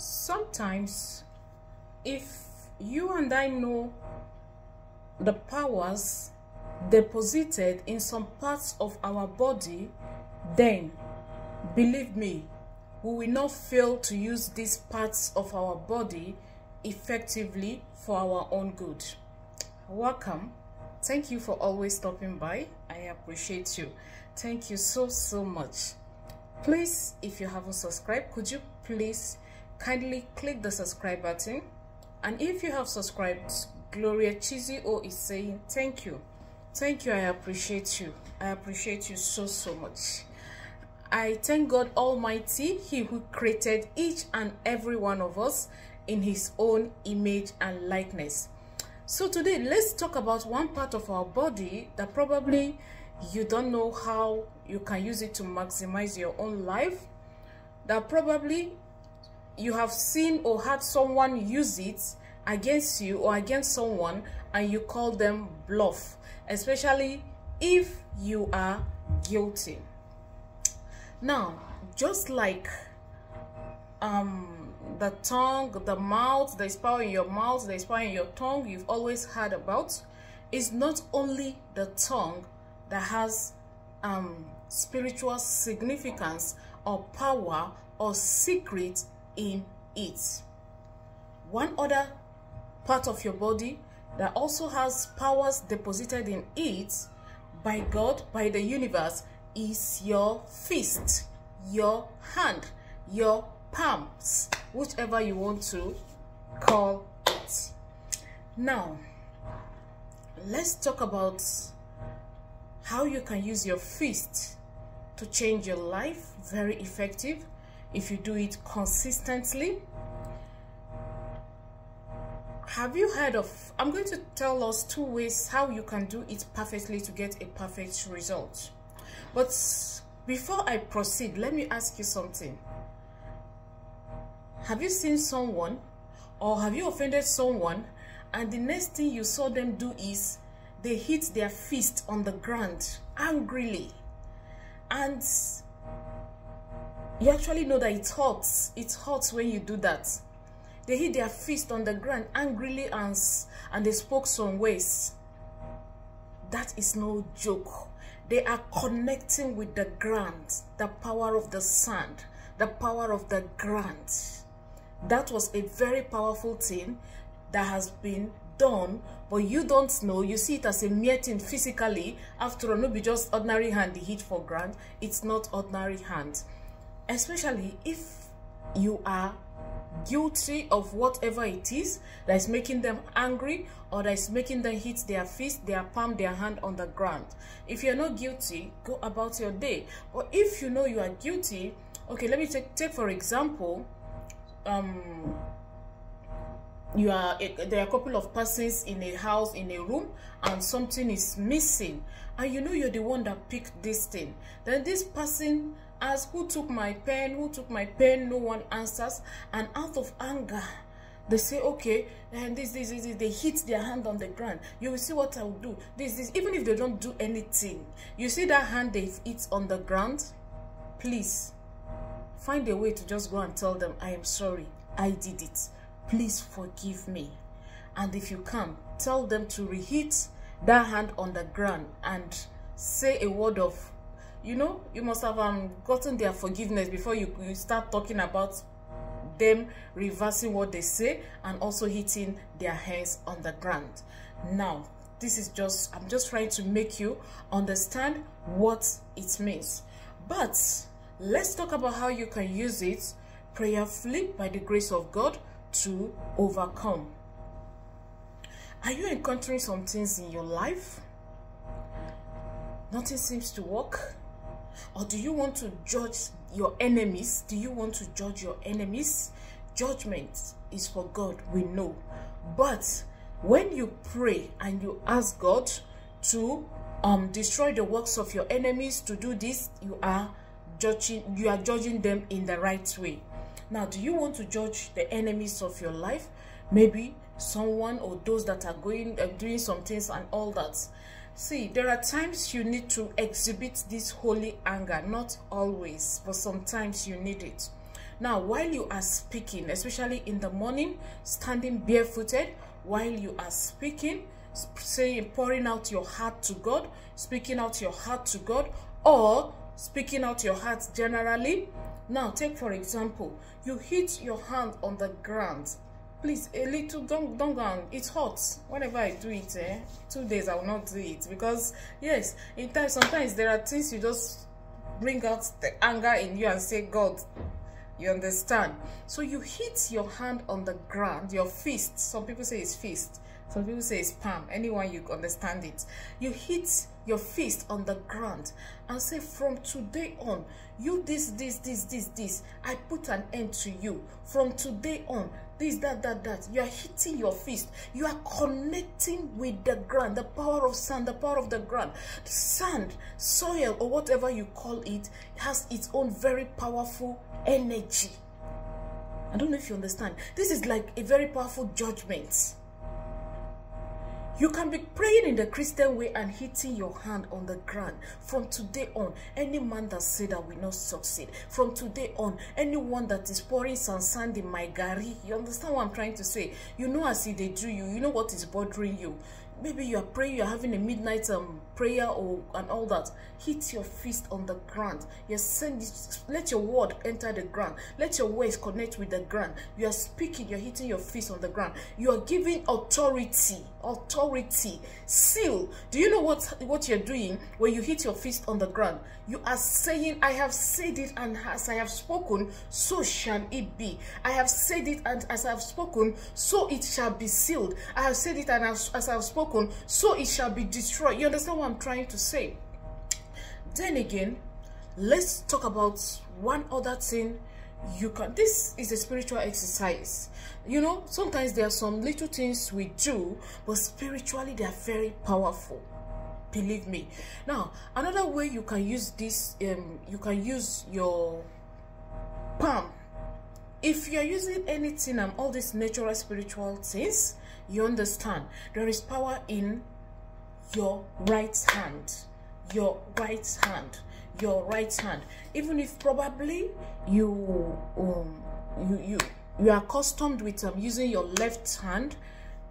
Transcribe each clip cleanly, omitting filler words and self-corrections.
Sometimes, if you and I know the powers deposited in some parts of our body, then believe me, we will not fail to use these parts of our body effectively for our own good. Welcome. Thank you for always stopping by. I appreciate you. Thank you so much. Please, if you haven't subscribed, could you please kindly click the subscribe button? And if you have subscribed, Gloria Chizio is saying thank you. Thank you. I appreciate you. I appreciate you so much. I thank God Almighty, He who created each and every one of us in His own image and likeness. So today, let's talk about one part of our body that probably you don't know how you can use it to maximize your own life, that probably you have seen or heard someone use it against you or against someone, and you call them bluff, especially if you are guilty. Now, just like the tongue, the mouth, there's power in your mouth, there's power in your tongue, you've always heard about, it's not only the tongue that has spiritual significance or power or secret in it. One other part of your body that also has powers deposited in it by God, by the universe, is your fist, your hand, your palms, whichever you want to call it. Now, let's talk about how you can use your fist to change your life. Very effective if you do it consistently. Have you heard of, I'm going to tell us 2 ways how you can do it perfectly to get a perfect result. But before I proceed, let me ask you something. Have you seen someone, or have you offended someone, and the next thing you saw them do is they hit their fist on the ground angrily, and you actually know that it hurts. It hurts when you do that. They hit their fist on the ground angrily, and they spoke some ways. That is no joke. They are connecting with the ground, the power of the sand, the power of the ground. That was a very powerful thing that has been done, but you don't know. You see it as a mere thing physically. After all, not be just ordinary hand they hit for ground. It's not ordinary hand. Especially if you are guilty of whatever it is that is making them angry, or that is making them hit their fist, their palm, their hand on the ground. If you're not guilty, go about your day. Or if you know you are guilty, okay, let me take for example, there are a couple of persons in a house, in a room, and something is missing, and you know you're the one that picked this thing. Then this person asks, who took my pen? Who took my pen? No one answers, and out of anger they say, okay, and this, they hit their hand on the ground. You will see what I will do. This, even if they don't do anything, you see that hand they hit on the ground. Please find a way to just go and tell them, I am sorry, I did it, please forgive me. And if you can, tell them to reheat that hand on the ground and say a word of, you know, you must have gotten their forgiveness before you start talking about them reversing what they say and also hitting their hands on the ground. Now, this is just, I'm just trying to make you understand what it means. But let's talk about how you can use it prayerfully by the grace of God to overcome. Are you encountering some things in your life? Nothing seems to work? Or do you want to judge your enemies? Do you want to judge your enemies? Judgment is for God, we know. But when you pray and you ask God to destroy the works of your enemies, to do this, you are judging them in the right way. Now, do you want to judge the enemies of your life? Maybe someone or those that are doing some things and all that. See, there are times you need to exhibit this holy anger, not always, but sometimes you need it. Now, while you are speaking, especially in the morning, standing barefooted, while you are speaking, saying, pouring out your heart to God, speaking out your heart to God, or speaking out your heart generally. Now, take for example, you hit your hand on the ground. Please, a little, don't go on. It's hot. Whenever I do it, 2 days I will not do it, because yes, sometimes there are things you just bring out the anger in you and say, God, you understand? So you hit your hand on the ground, your fist. Some people say it's fist, some people say it's palm. Anyone, you understand it. You hit your fist on the ground and say, from today on, you this, I put an end to you. From today on, this, that. You are hitting your fist. You are connecting with the ground, the power of sand, the power of the ground. Sand, soil, or whatever you call it, has its own very powerful energy. I don't know if you understand. This is like a very powerful judgment. You can be praying in the Christian way and hitting your hand on the ground. From today on, any man that said that will not succeed. From today on, anyone that is pouring some sand in my gari. You understand what I'm trying to say? You know, as if they do you, you know what is bothering you. Maybe you are praying, you are having a midnight prayer and all that. Hit your fist on the ground. You let your word enter the ground. Let your words connect with the ground. You are speaking, you are hitting your fist on the ground. You are giving authority. Seal. Do you know what you're doing when you hit your fist on the ground? You are saying, I have said it, and as I have spoken, so shall it be. I have said it, and as I have spoken, so it shall be sealed. I have said it, and as I have spoken, so it shall be destroyed. You understand what I'm trying to say? Then again, let's talk about one other thing. This is a spiritual exercise. You know, sometimes there are some little things we do, but spiritually they are very powerful. Believe me. Now, another way you can use this, you can use your palm. If you are using anything and all these natural spiritual things, you understand there is power in your right hand. Your right hand. Your right hand. Even if probably you are accustomed with using your left hand,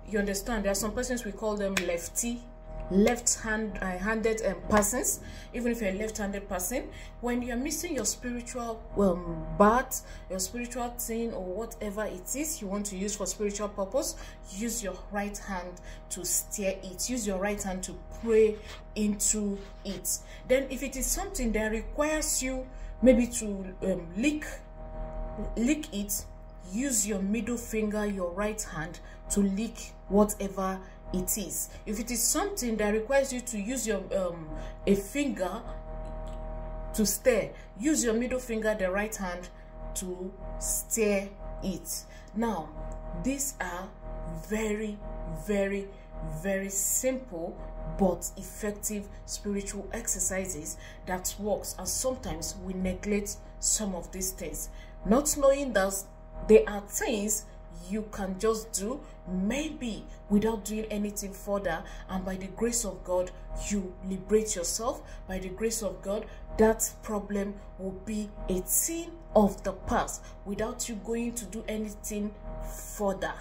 you understand. There are some persons, we call them left-handed persons. Even if you're a left-handed person, when you're missing your spiritual bath, your spiritual thing, or whatever it is you want to use for spiritual purpose, use your right hand to steer it. Use your right hand to pray into it. Then if it is something that requires you maybe to lick it, use your middle finger, your right hand, to lick whatever it is. If it is something that requires you to use your a finger to stir, use your middle finger, the right hand, to stir it. Now, these are very, very, very simple but effective spiritual exercises that works, and sometimes we neglect some of these things, not knowing that there are things you can just do maybe without doing anything further, and by the grace of God you liberate yourself. By the grace of God, that problem will be a thing of the past without you going to do anything further.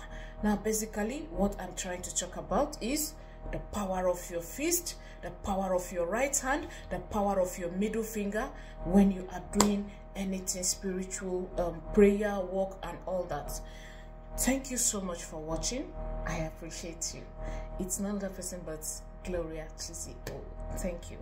Now, basically what I'm trying to talk about is the power of your fist, the power of your right hand, the power of your middle finger when you are doing anything spiritual, prayer, work, and all that. Thank you so much for watching. I appreciate you. It's none other person but Gloria Chisi. Thank you.